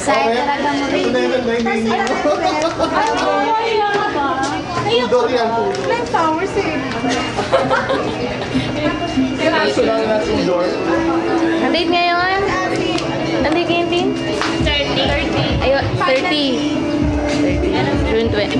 Bisaya talaga mo rin. Ito na yung naininyo. Pudor yan, pudor. Flame towers eh. Gusto lang na pudor. Ang date ngayon? Ang date ngayon, Tin? 30. Ayun, 30. June 20.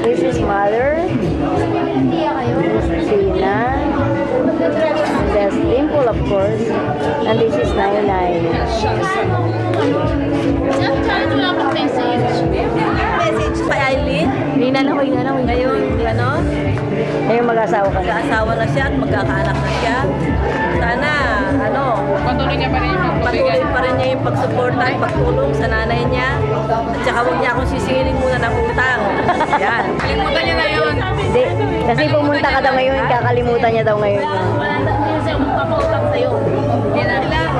This is Mother. Sina. There's Dimple, of course. And this is Nainay. Message pa Eileen. Hindi na lang, Ngayon, ano, Ngayon mag-asawa ka na. mag-aasawa na siya at magkakaanak na siya. Sana, ano, patuloy pa rin niya yung pagsuporta at pagtulong sa nanay niya. At saka huwag niya akong sisingilin muna ng utang. Yan. Kalimutan niya na yun. Hindi, kasi pumunta ka daw ngayon, kakalimutan niya daw ngayon. Wala na din siya magpapautang sa'yo. Hindi na lang.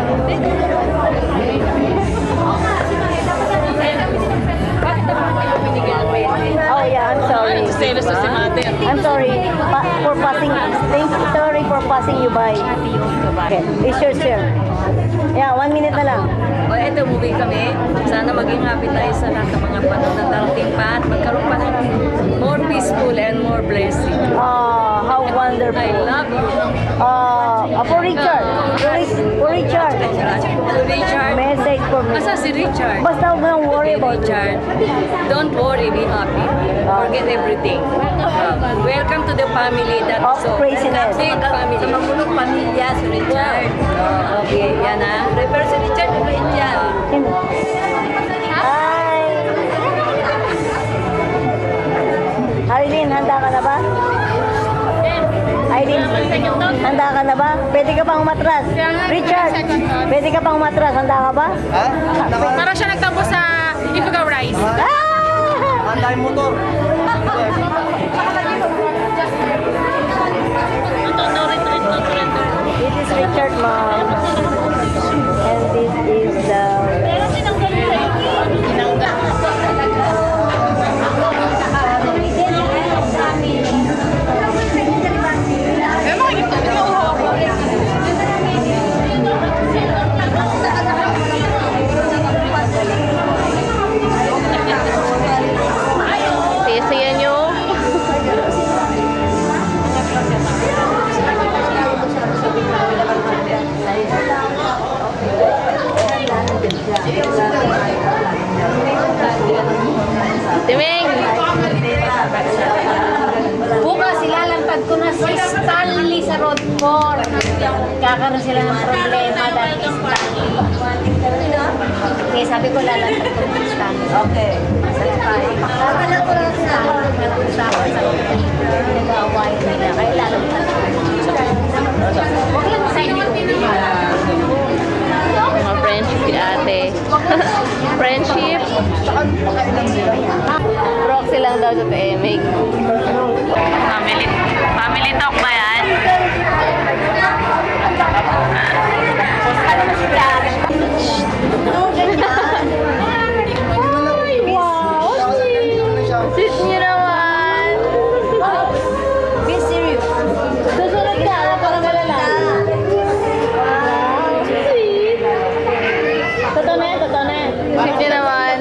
Oh yeah, I'm sorry. I'm sorry sorry for passing you by. Okay, it's your turn. Yeah, 1 minute na lang. O eto, umuwi kami. Sana maging happy tayo sa lahat ng mga panahon na darating pa at magkaroon pa ng more peaceful and more blessing. Oh, how wonderful. I love you. For Richard. For Richard. To Richard. Message for me. Asa si Richard? Basta huwag nang worry about it. Richard, don't worry, be happy. Forget everything. Welcome to the family that Of craziness. Big family. Sa magulong pamilya, si Richard. Okay, yan ha. Pero si Richard, mabait yan. Hi! Arlene, handa ka na ba? Arlene, handa ka na ba? Pwede ka pang umatras. Richard, pwede ka pang umatras. Handa ka ba? Ha? Parang siya nagtampo sa Ifugao Rice. Ah! Handa yung motor. This is Richard, mom. And this is the... Tisiyan nyo. Timing! Bukas ilalantad ko na si Stanley sa road for. Kakaroon sila ng problema dahil kay Stanley. Kaya sabi ko lalantad ko si Stanley. Okay. Lalantad ko na si Stanley. Nag-usapan sa nag-aaway nila. Kaya lalantad ko. Huwag lang sa inyo. Mga friendship si ate. Friendship. Roxy lang daw sa PMA. Family talk ba yan? Ay, wow! Sweet niyo naman. Be serious. Susunod ka, para malalaman. Wow, sweet. Totoo na yan, totoo na yan. Sweet niyo naman.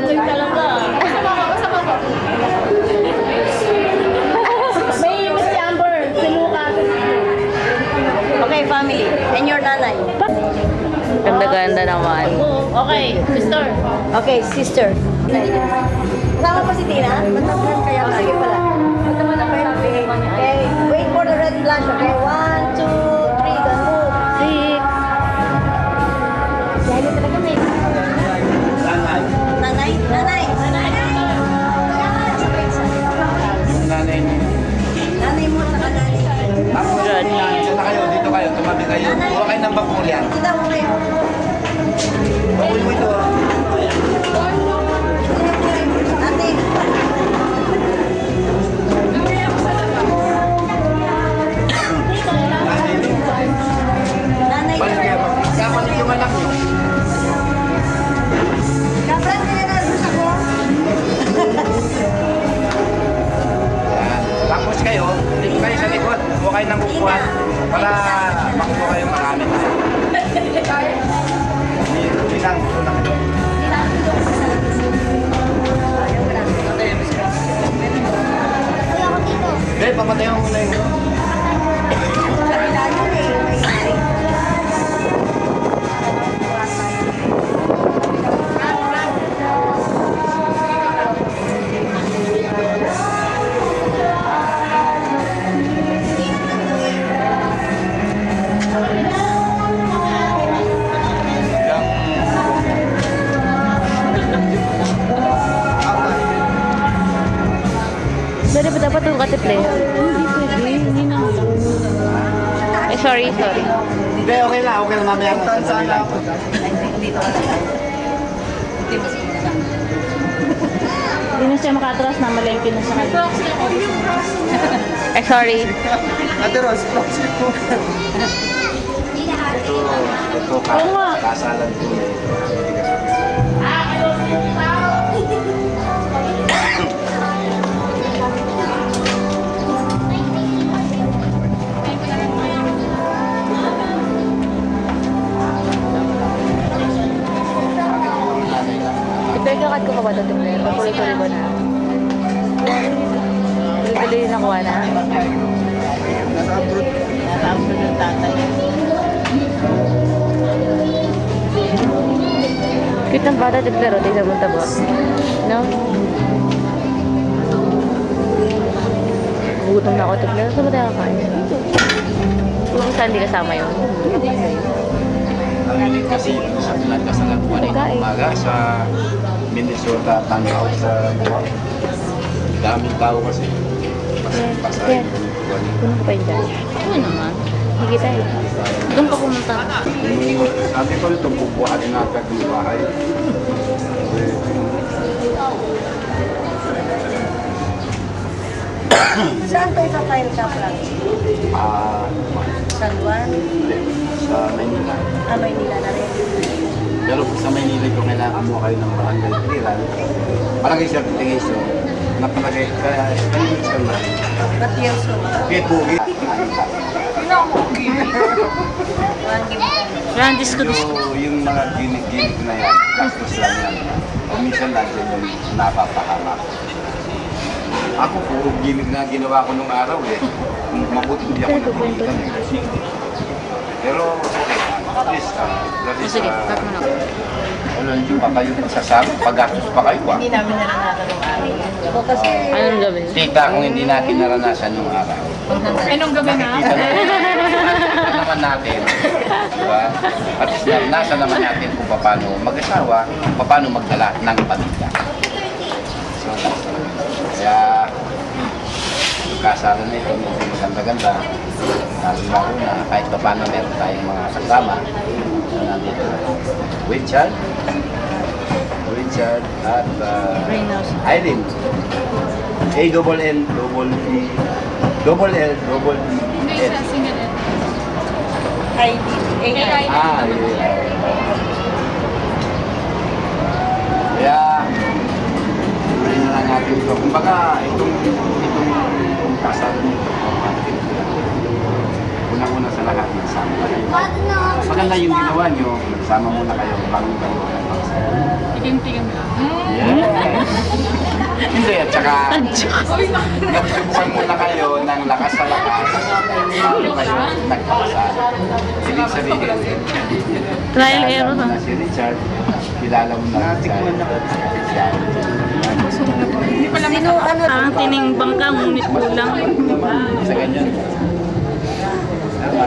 May Miss Amber, si Lucas. Okay, family. And your nanay. Ganda-ganda naman. Okay, sister. Okay, sister. Kasama po si Tina? Kaya sige pala. Okay, wait for the red flash, okay? 1, 2, 3, go move. 6. Dahil talaga may Nanay? Nanay? Nanay niyo. Nanay mo sa nanay. Ako dyan na kayo, dito kayo, tumabi kayo. Huwag kayo ng bakul yan. Kita mo kayo. Bakul mo ito. Ate. Nanay. Kapalit yung anak niyo. Kapag nila na ako. Para makuha kayo marami. Bilang, kulang ito. Hindi, papatayin mo muna yun. Pwede ba dapat yung katiple? Eh, sorry. Hindi, okay lang mamaya mo. Sandali lang. Hindi na siya makatras na malengke na sa kanya. Eh, sorry. Ate Ros, proxy po. Ito kasalan ko. Ipagkakat ko ka ba ito, Timler? O tuloy-tuloy ba na? Tuloy-tuloy na nakuha na? Nasa abroad. Nasa abroad yung tatay. Cute ng bata, Timler, o tignan mo tabo. No? Gutom na ako, Timler. Saan ba tayo kakain? Kung saan di kasama yun? Kasi sa pinagkasalan ko kanina umaga sa Minnesota, Tangaw sa Buwak. Daming tao kasi. Pasahin ko yung buwan. Puno ko pa yun dyan. Oo naman. Higi tayo. Doon pa pumunta. Sabi ko ito, bubuhatin natin yung bahay. Saan tayo pa-file ka, Frank? San Juan? Sa Maynila. Maynila na rin. Pero sa Maynila ko kailangan mo kayo ng barangay clearance. Barangay certification. Napalagay, kaya minutes ka na. Ba't years old? Kahit bugi. Randis ko gusto. So, yung mga gimmick na yan, gastos lang yan. O minsan nandiyan yung napapahamak. Ako, puro gimmick na ginawa ko nung araw eh. Mabuti hindi ako napilitan eh. Pero, okay. At least, that is, Sige, cut mo na. ano, hindi pa kayo sasama, pag-gastos pa kayo pa. Hindi namin naranasan ng araw. Ako kasi... Anong gabi? Tita, kung hindi natin naranasan nung araw. Anong gabi na? Nakikita naman natin, diba? At least nasa naman natin kung paano mag-asawa, paano magdala ng pamilya. So, kaya, yung kasalan na ito, maganda-ganda. Lalo na kahit paano meron tayong mga kasama na nandito. Richard at Irene. A-double-N-double-E-double-L-double-E-S. AI. Ah, yeah. Kaya, ano na lang natin ito. Kumbaga, itong kasalan nito, unang-una sa lahat, nagsama kayo. Maganda yung ginawa nyo, nagsama muna kayo, bago-bago ang pagsama. Tigim-tigim lang. Yes! Hindi, at saka, nagsubukan muna kayo ng lakas sa lakas, bago kayo nagpakasal. Ibig sabihin, Trial kilala error mo na si Richard, kilala mo na si Richard. Sino ano? Parang tinimbang ka, ngunit kulang. Sa ganyan.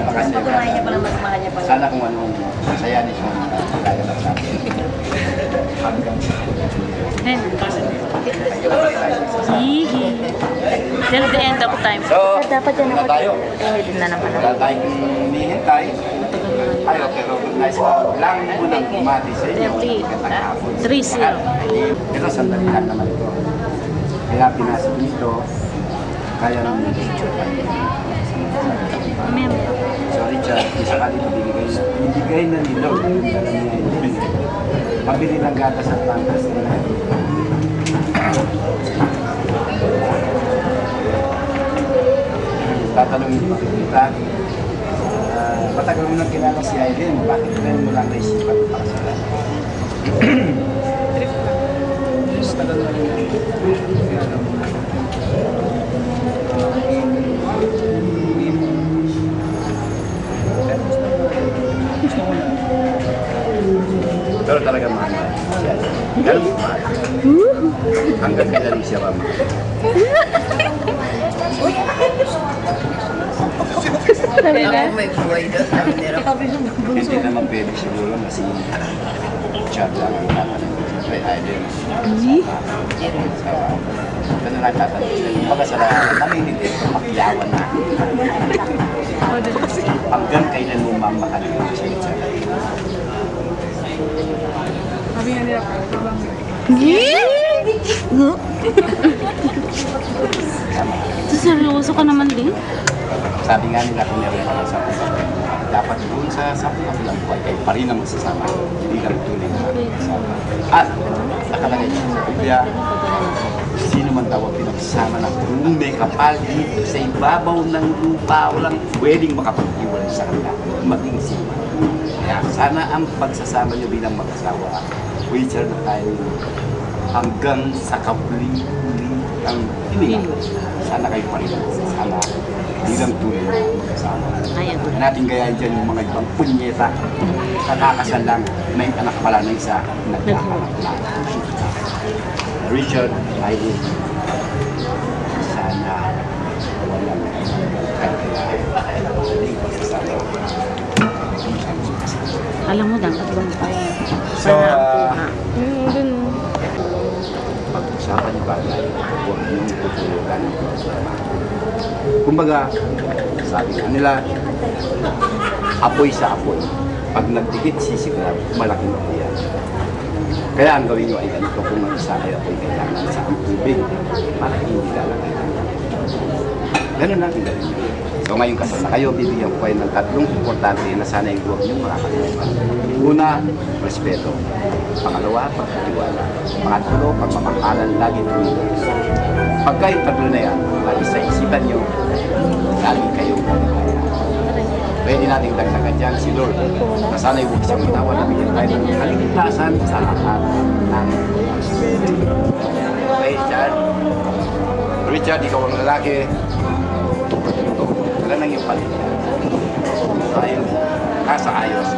Pagkumain niya pala, mas mahal niya pala. Sana kung anong masaya niyo magaganap natin. Hihi. Till the end of time. So, Dapat yan na tayo. Hindi na naman. Wala tayong hinihintay. Ayaw, pero nice lang munang bumati sa inyo. 30. Pero sandali lang naman ito. Kaya pinasok nito, kaya naman so Richard, isa ka dito binigay na ni Lord. Alam niya hindi. Pabili ng gatas at pangkas nila. Tatanungin pa kita, mo nang kilala si Aileen, bakit ngayon mo lang naisipan para sila? Just tagal na rin. Pero talaga mahal. Ganun mahal. Hanggang kailan siya mahal. May buhay daw. Hindi naman pwede siguro na si Chad lang ang tatanong. Siyempre, Aileen. Ganun lang tatanong. Kumbaga sa namimili, makyawan na. Hanggang kailan mo mamahal si Chad. Sabi nga nila, Seryoso ka naman din? Sabi nga nila kung meron ka sa dapat doon sa kabilang buhay kayo pa rin ang magsasama. Hindi lang tuloy na magsasama. At nakalagay sa Biblia, sino man daw ang pinagsama na kung may kapal dito sa ibabaw ng lupa, walang pwedeng makapag-iwan sa kanila. Maging sima. Kaya sana ang pagsasama niyo bilang mag-asawa, wager na tayo hanggang sa kapuli ang hininga. Sana kayo pa rin ang magsasama. Hindi lang tuloy na mag-asawa. Kaya natin gayahin dyan yung mga ibang punyeta. Nakakasal lang, may anak pala na isa, nagkakanak na. Richard, Aileen, sana walang kaya magsasama. Alam mo, dapat bang tayo? So, pag-usapan yung bagay, huwag niyong tutulugan. Kumbaga, sabi nga nila, apoy sa apoy. Pag nagdikit, sisigurado, malaking apoy yan. Kaya ang gawin nyo ay ganito, kung ang isa ay apoy kailangan sa tubig, para hindi lalagay. Ganun natin gawin nyo. So ngayon kasal na kayo, bibigyan ko kayo ng tatlong importante na sana yung huwag nyo makakalimutan. Una, respeto. Pangalawa, pagkatiwala. Pangatlo, pagmamahalan, lagi tumulong. Pagka yung tatlo na yan, lagi sa isipan nyo, lagi kayong magkaya. Pwede nating dagdagan dyan si Lord na sana'y huwag siyang matawa na bigyan tayo ng kaligtasan sa lahat ng okay, Richard? Richard, ikaw ang lalaki. Wala nang yung paligid. Tayo, kasaayos.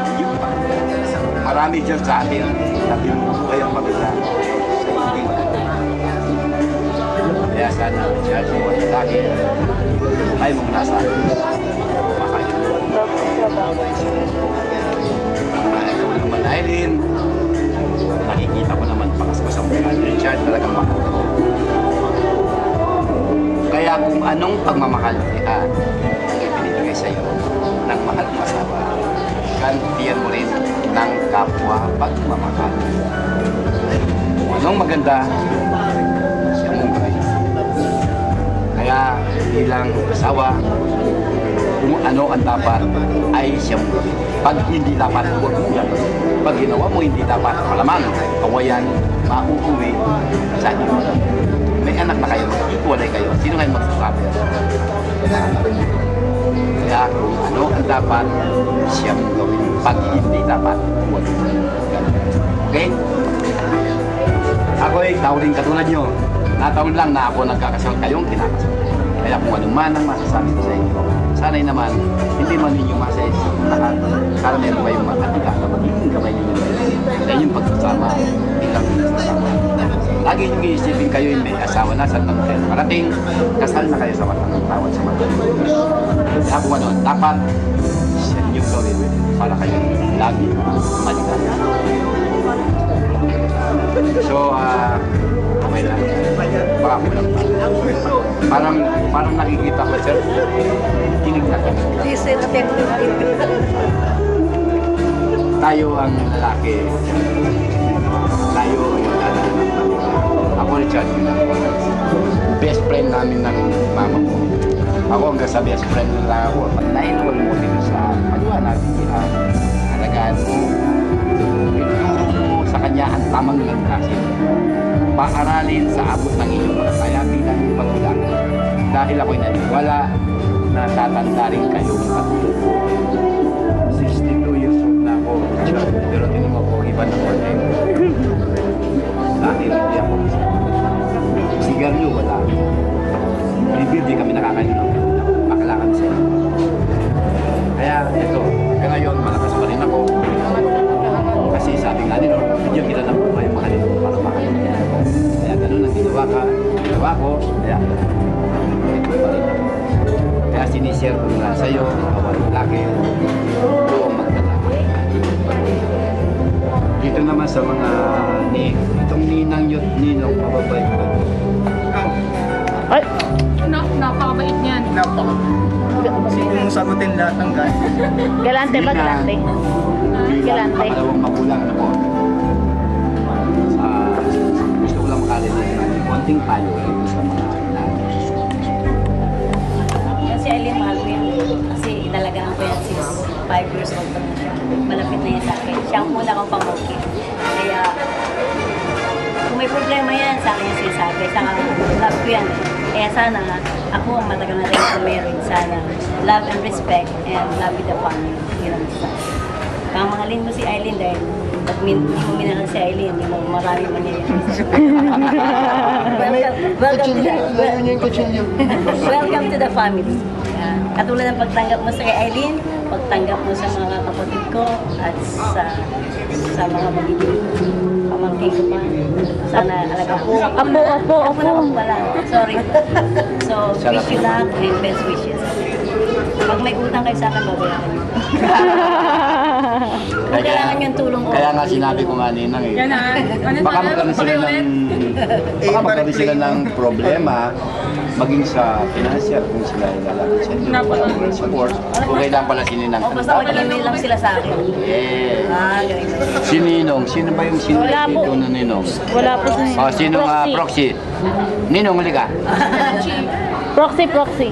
Marami dyan sa atin na binubuhay ang pamilya sa hindi kaya sana, Richard, yung mga lalaki, tayo mong nasa atin. Makayo. Ikaw naman, Aileen, nakikita ko naman pakaspas ang mga Richard, talagang mahal ko. Kaya kung anong pagmamahal ang ibinibigay sa iyo ng mahal mong asawa, gantiyan mo rin ng kapwa pagmamahal. Kung anong maganda, siya mong gawin. Kaya bilang asawa, kung ano ang dapat ay siya mong gawin. Pag hindi dapat, huwag mong gawin. Pag ginawa mo hindi dapat, malamang kawayan, mauuwi sa iyo. May anak na kayo, ikuwalay kayo. Sino ngayon magsasabi? Kaya kung ano ang dapat, siya mong gawin. Pag hindi dapat, huwag mong gawin. Okay? Ako ay tao rin katulad nyo. Nataon lang na ako nagkakasal kayong kinakasal. Kaya kung ano man ang masasabi ko sa inyo, sana'y naman, hindi man ninyo masayos lahat. Sana meron kayong makatika na magiging gamay ninyo. Kaya yung pagsasama, bilang pagsasama. Lagi nyo iisipin kayo yung may asawa na sa tanong kayo. Parating, kasal na kayo sa matang tawad sa matang. Kaya kung ano, dapat siya ninyong gawin para kayo lagi maligaya. So, okay lang. Baka ko lang. Parang nakikita ko, sir. Tinig na kami. Tayo ang lalaki. Tayo ang lalaki ng pamilya. Ako, Richard, best friend namin ng mama ko. Ako hanggang sa best friend nila ako. Pag na-enroll mo dito sa maliwanag, alagaan mo, ituro mo sa kanya ang tamang lantasin. Paaralin sa abot ng iyong kaya bilang magulang. Dahil ako'y naniniwala na tatanda rin kayong matulog. 62 years old na ako. Pero tinan mo po, iba na po. Dati hindi ako. Sigarilyo, wala. Hindi kami nakakainom. Bakla kami sa inyo. Kaya ito, ngayon malakas pa rin ako. Kasi sabi nga nila, bigyan kita ng buhay mahalin mo para mahalin. Kaya ganun ang ginawa ko. Kaya ito pa rin ako. Kaya sinishare ko na sa'yo, bawal laki, doon magdala. Dito naman sa mga itong ninang yun, ninong, mababait ko. Ay! Napakabait niyan. Sino yung sagutin lahat ng guys? Galante ba? Galante? Bilang Galante. pangalawang magulang na po. Gusto ko lang makarinig ng konting payo sa mga nanay. Yan si Eileen, mahal ko yan. Kasi inalagaan ko yan since 5 years old pa siya. Malapit na yan sa akin. Siya ang muna akong pamukit. Kaya, kung may problema yan, sa akin yung sinasabi. Saka, love ko yan. Kaya sana, ako ang matagal na rin sa marriage. Sana, love and respect and love with the family. Yun ang isa. Kang mahalin mo si Eileen dahil pag hindi mo minahal si Eileen, hindi mo marami man yan. Welcome to the family. Katulad ng pagtanggap mo sa kay Eileen, pagtanggap mo sa mga kapatid ko at sa mga magiging pamangkin ko pa. Sana alaga po. Apo. Wala. Sorry. So, wish you luck and best wishes. Pag may utang kayo sa akin, babayaran niyo. Kung kailangan yung tulong ko. Kaya nga sinabi ko nga ninang eh. Yan na. Ano Baka magkaroon sila ng problema maging sa financial kung sila ilalapit sa inyo. Walang support. Kung kailangan pala sininang O basta mag-email lang sila sa akin. Eh. Ganun. Si Ninong, sino ba yung sino Wala po. dito na Ninong? Wala po sa Oh, sino nga proxy? Ninong, halika. Proxy.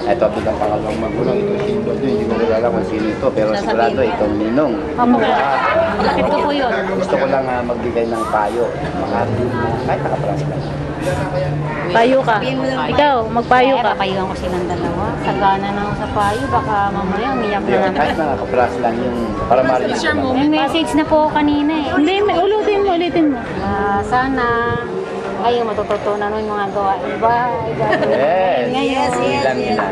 Ito ang pangalawang magulang. Ito si Lord. Hindi ko kilala kung sino ito. Pero sigurado itong Ninong. Bakit ko po yun? Gusto ko lang magbigay ng payo. Mga kahit nakapalas lang. Payo ka. Ikaw, magpayo ka. Papayuhan ko silang dalawa. Sagana na ako sa payo. Baka mamaya umiyak Hindi, na. kahit nakakapalas lang yung para marinig. Share mo. May message na po kanina eh. Hindi, ulitin mo. Sana kayo matututunan ng mga gawain bahay. Yes. Ngayon. Ilan nila.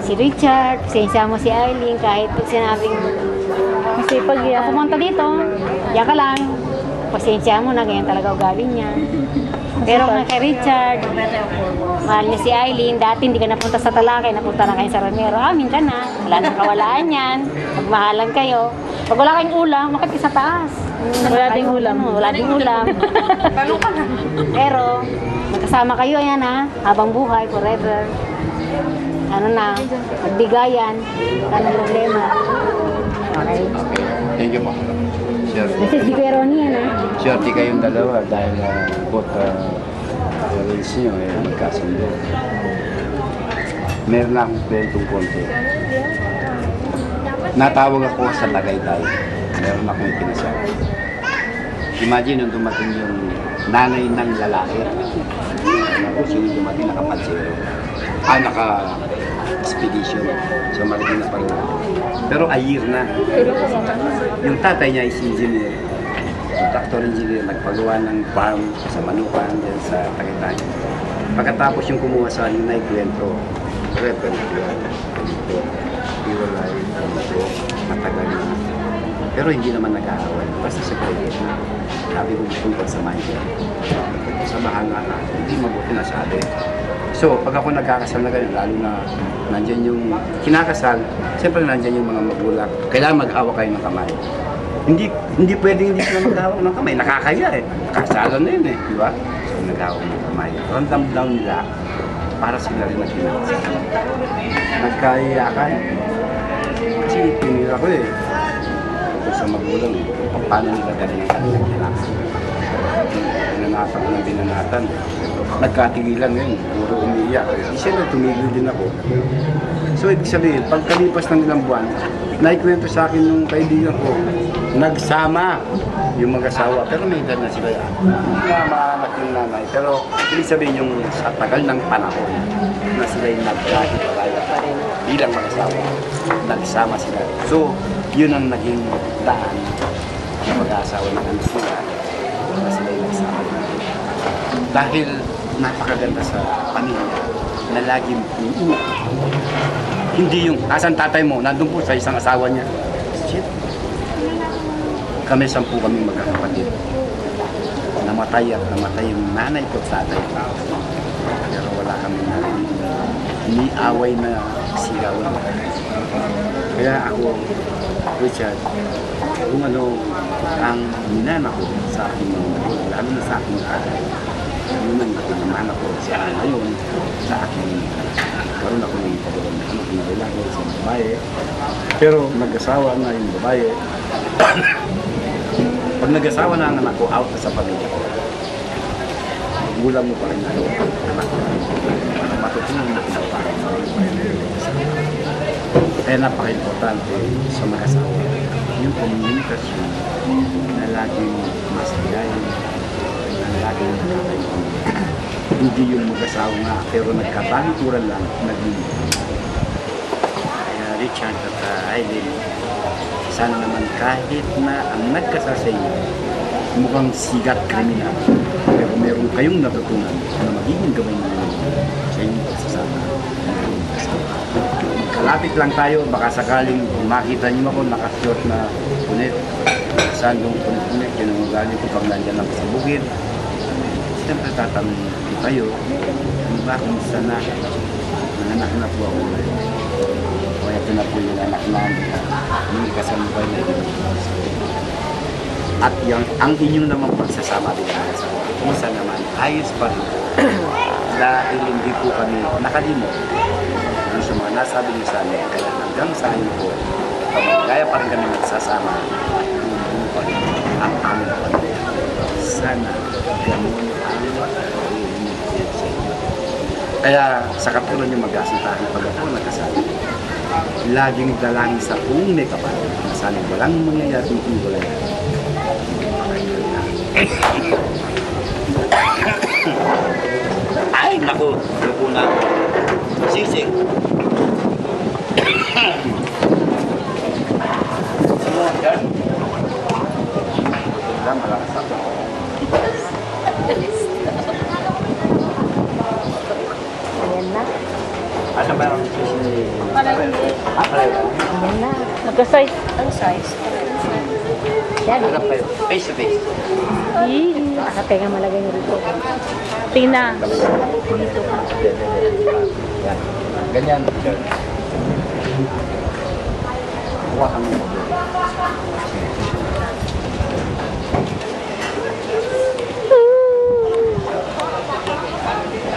Si Richard, pasensya mo si Eileen kahit sinabing Kasi pag yan. pumunta dito, diyan ka lang. Pasensya mo na, ganyan talaga ugali niya. Pero nga kay Richard, mahal niya si Eileen. Dati hindi ka napunta sa Talakay, napunta na kayo sa Romero. Amin ka na. Wala nang kawalaan yan. Magmahalan kayo. Pag wala kayong ulam, makit ka sa taas. Wala ding ulam. Wala ding ulam. Pero, magkasama kayo yan ha. Habang buhay, forever. Ano na, magbigayan. Wala nang problema. Okay. Thank you po. Sure. Message di Kuya Ronnie yan ha. Swerte kayong dalawa dahil both parents nyo magkasundo. Meron na akong kwentong konti. Natawag ako sa Tagaytay. Meron akong pinasabi. Imagine nung dumating yung nanay ng lalaki. Ako, sino dumating nakapansero. Naka-expedition. So, maritin na pala. Pero a year na. Yung tatay niya is engineer. Tractor engineer, nagpagawa ng farm sa Manukan dyan sa Tagaytay. Pagkatapos yung kumuha sa akin na ikwento, iwalay, matagal na. Pero hindi naman nag-aaway. Basta sa credit na. Sabi ko tungkol sa mindset. Sa mahal na hindi mabuti na sabi. So, pag ako nagkakasal na ganyan, lalo na nandyan yung kinakasal, siyempre nandyan yung mga magulang. Kailangan mag-hawak kayo ng kamay. Hindi pwedeng hindi sila maghawak ng kamay. Nakakaya eh. Kasalan na yun eh. Di ba? So, naghawak ng kamay. Ramdam down nila para sila rin nagkinakasal. Nagkayakan. Kasi pinira ko eh. Tungkol sa magulang eh. Paano nila galing ang kanilang kinakasal. Binanatan ko ng binanatan. Nagkatigilan ngayon. Puro umiiyak. Siyempre tumigil din ako. So, ibig sabihin, pagkalipas ng ilang buwan, naikwento sa akin nung kaibigan ko, nagsama yung mag-asawa, pero may edad na sila. Hindi na maanak yung nanay, pero ibig sabihin yung sa tagal ng panahon na sila yung nagkahit-alaya pa rin. bilang mag-asawa, nagsama sila. So, yun ang naging daan ng mag-asawa na ano sila, na sila yung nagsama. Dahil napakaganda sa pamilya na laging puno. Hindi yung, asan tatay mo? Nandun po sa isang asawa niya. Shit. Kami 10 kami magkakapatid. Namatay yung nanay ko at tatay ko. Pero wala kami narinig na iniaway na sigawan. Kaya ako, Richard, kung ano ang minana ko sa aking mga magulang, lalo na sa aking nanay, yun ang naman ako sa ngayon sa aking karoon ako ng pagkaroon na anak na lalaki sa babae. Pero nag-asawa na yung babae. Pag nag-asawa na ang anak ko, out na sa pamilya ko. Gulang mo pa rin ano, anak ko. Para matutunan na pinapakain. Kaya napaka-importante sa mag-asawa yung komunikasyon na laging masayayin, na laging nakakain. Hindi yung mag-asawa nga, pero nagkatalikuran lang, naging. Kaya Richard at Aileen, sana naman kahit na ang nagkasasaya mukhang sigat kriminal, pero meron kayong natutunan na magiging gawin ninyo sa inyong pagsasama. Kalapit lang tayo, baka sakaling makita niyo ako nakashort na punit, sandong punit-punit, yun ang ugali ko pag nandiyan ako sa bukid. Siyempre tatanong ko kayo, ano ba kung sana nanganak na po ako ngayon? Kaya ito na po yung anak namin, hindi kasama ba yun? At ang inyong naman pagsasama din sa kung saan naman, ayos pa rin. Dahil hindi po kami nakalimot yung sa mga nasabi niyo sa amin. Kaya hanggang sa ngayon po, kaya pa rin kami nagsasama, yung pa rin ang aming pamilya. Sana ganun ang kaya sa katulad yung mag-asintahan pag ako nagkasabi, laging dalangin sa kung may kapatid na sana walang mangyayari kung wala yan. Ay, naku, lupo na ako. Sisig. Malakas ako. Ayan na. Ano ba ang Ayan na. Magka-size. Ang size. Yan. Harap kayo. Face to face. Nakatenga malagay niyo rito. Tina. Yan. Ganyan. Kuha kami.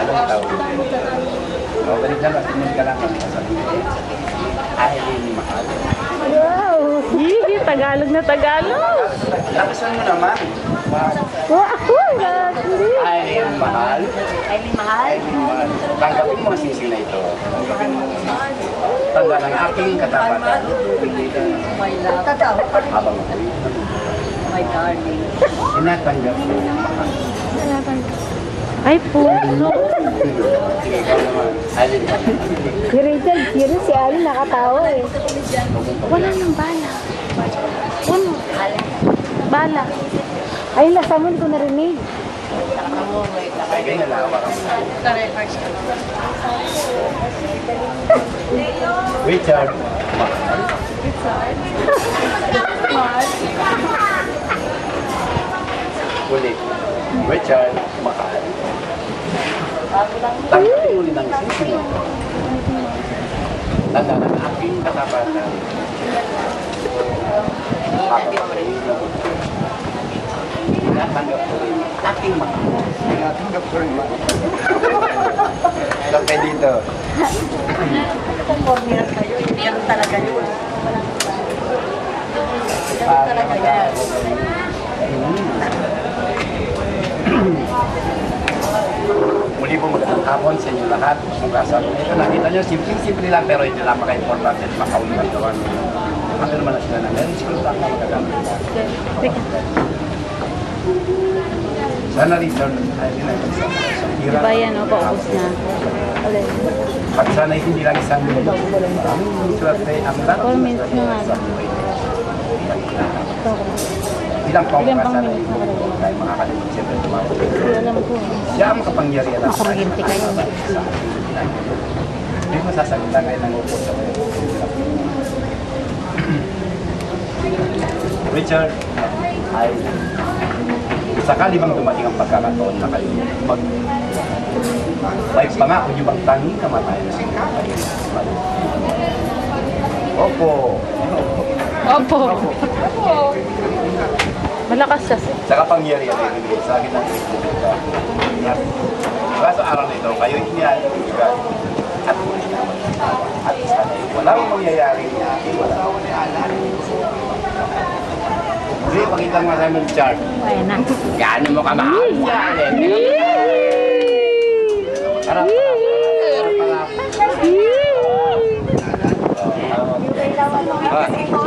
Anong tawag? O, ganito lang. Tingnan ka lang. Aileen Mahal. Wow! Tagalog na Tagalog. Lakasan mo naman. Wow! Aileen Mahal. Aileen Mahal. Aileen Mahal. Tanggapin mo ang sisig na ito. Tanda ng aking katapatan. My love. Totoo. Habang ako'y My darling. tinatanggap ko yung mahal. Ay, puso. Ikaw naman. Aileen Mahal. Si Rachel, serious si Ali nakatawa eh. Wala nang bala. Puno. Bala. Ay, lasamon ko narinig. Ay, ganyan lang. Richard Mahal. Ulit. Richard Mahal. Tanggapin mo rin ang sisig. Tanda ng aking katapatan. Tinatanggap ko rin aking mahal. Tinatanggap ko rin mahal. Kapag dito. Kung formula kayo, yan talaga yun. Yan talaga yan. Muli po magandang hapon sa inyo lahat. Mugasan. Ito nakita nyo, simple lang pero ito lang maka-importante at makaunang gawan. Ano naman na sila na meron siguro lang na magagamit nila. Sana rin, sir, ay din ay Tira. Diba yan, o, paubos na. At sana hindi lang isang minuto. Maraming swerte ang lahat. 4 minutes na nga. Ilang pang Ilang pang sana minutes na hindi tayo makakalimutan siyempre tumawag. Hindi alam ko. Siya ang makapangyarihan ng Ako maghintay kayo. Hindi masasalita kayo ng upo sa mga. Richard, ay sakali bang dumating ang pagkakataon na kayo may pangako niyo bang tanging kamatayan na siya? Opo. Opo. Malakas siya. Sa kapangyarihan ay ibigay sa akin ng Kristo. Kaya sa araw na ito, kayo iniaalibigay at at sana wala mong mangyayari wala. Hindi, pakita mo sa mong chart. Ayan na. Gaano mo kamahal yan eh. Harap,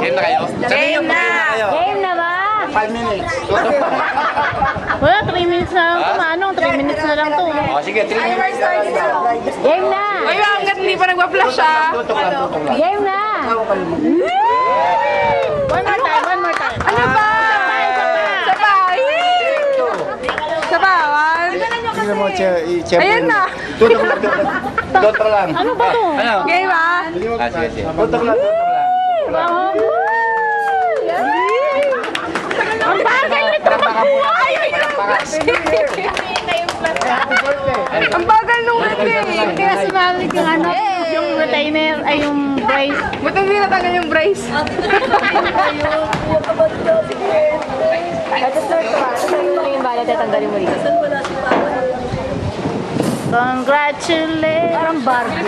game na kayo? Game na! Game na ba? 5 minutes. Wala, 3 minutes na lang ito. Ano, 3 minutes na lang to. O sige, 3 minutes. Game na! Ay, hanggat hindi pa nagpa-flash ah. Tutok lang, tutok lang. Game na! One more time, one more time. Ano ba? Sabay! Sabay! Tingnan mo, Che. Ayan na! Tutok lang, tutok lang. Tutok lang. Ano ba to? Ano? Game ah! Ah, sige, sige. Tutok lang, tutok lang. Ang bagal nito! Ay, ay, ang bagal nung birthday! Kaya sumamit yung ano, yung retainer, ay yung brace. Ba't hindi natanggal yung brace? Yung bala, tatanggalin mo dito. Congratulations! Parang Barbie.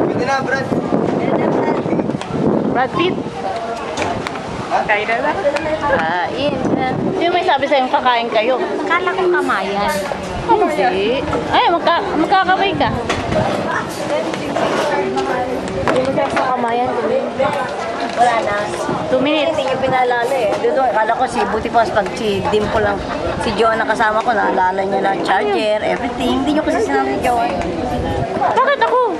Pwede na, Brad. Brad Pitt. Kain na lang. Kain na. Sino may sabi sa'yo kakain kayo? Akala ko kamayan. Hindi. Ay, magkakabay ka. Hindi mo siya sa kamayan. Wala na. 2 minutes. Hindi niyo pinaalala eh. Dito, akala ko buti pa pag si Dimple lang, si Joanna kasama ko, naalala niya na charger, everything. Hindi niyo kasi sinabi ni Joanna. Bakit ako?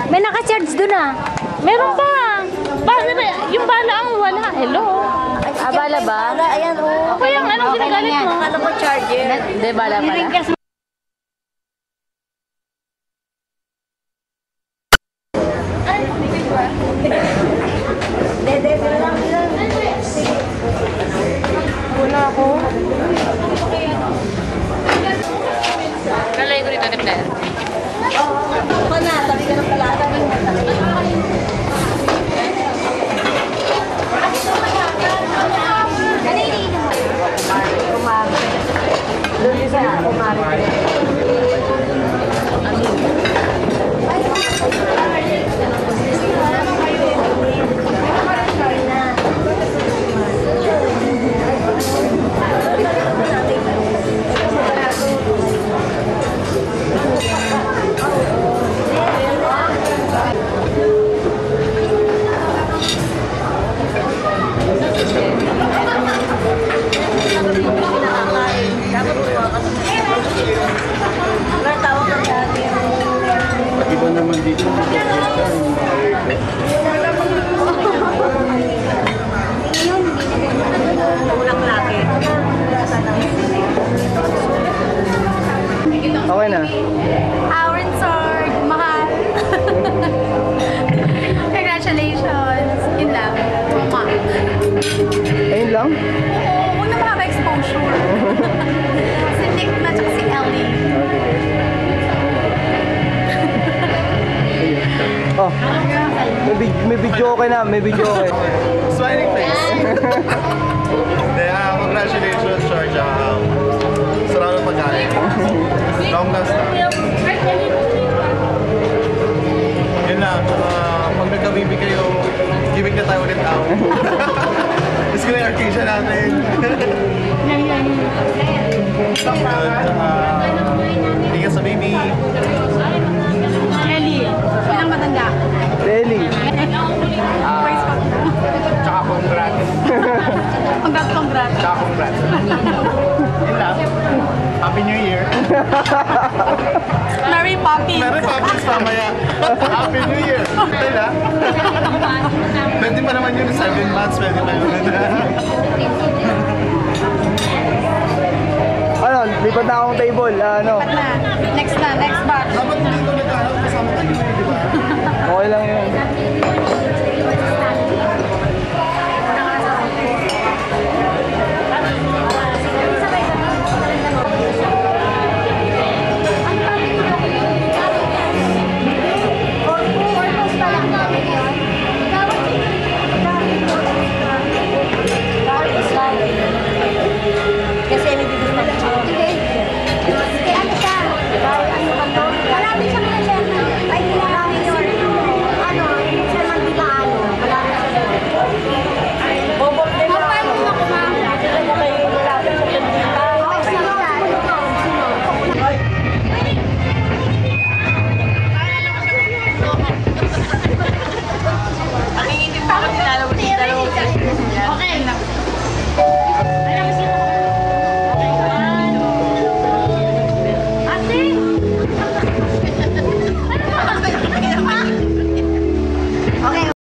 May naka-charge dun ah. Meron pa. Yung bala ang wala. Hello. Ah, bala ba? Wala, ayan oh. Kaya ang anong Okay lang sinagalit yan. mo? Akala ko charger. Hindi, bala pala. Niligtas mo. Wala ako. Nalay ko dito, Tipler. Baka na, tabi ka ng palata. Doon isa, kumari. Iba naman dito. Okay na. Our sword, mahal. Congratulations. Yun lang. Ayun lang. Oo, huwag na makaka-exposure. Si Nick na tsaka si Ellie. Oh. May video okay na. May video okay. Smiling face. Congratulations, Georgia. Sarap ng pagkain. Long last na. Yun lang. Pag nagkabibi kayo, gimmick na tayo ulit out. Tapos ko na yung arcade natin. Tingnan sa baby. Ellie, sinang matanda? Belly. Tsaka congrats. Congrats. Tsaka congrats. Yun lang. Happy Happy New Year. Mary Poppins. Meron Poppins mamaya. Happy New Year. Kaya? Pwede pa naman yun, 7 months, pwede pa yun. Ano, lipat na akong table. Ano, Next batch. Dapat hindi ko nagkaharap kasama tayo, di ba? okay lang yun.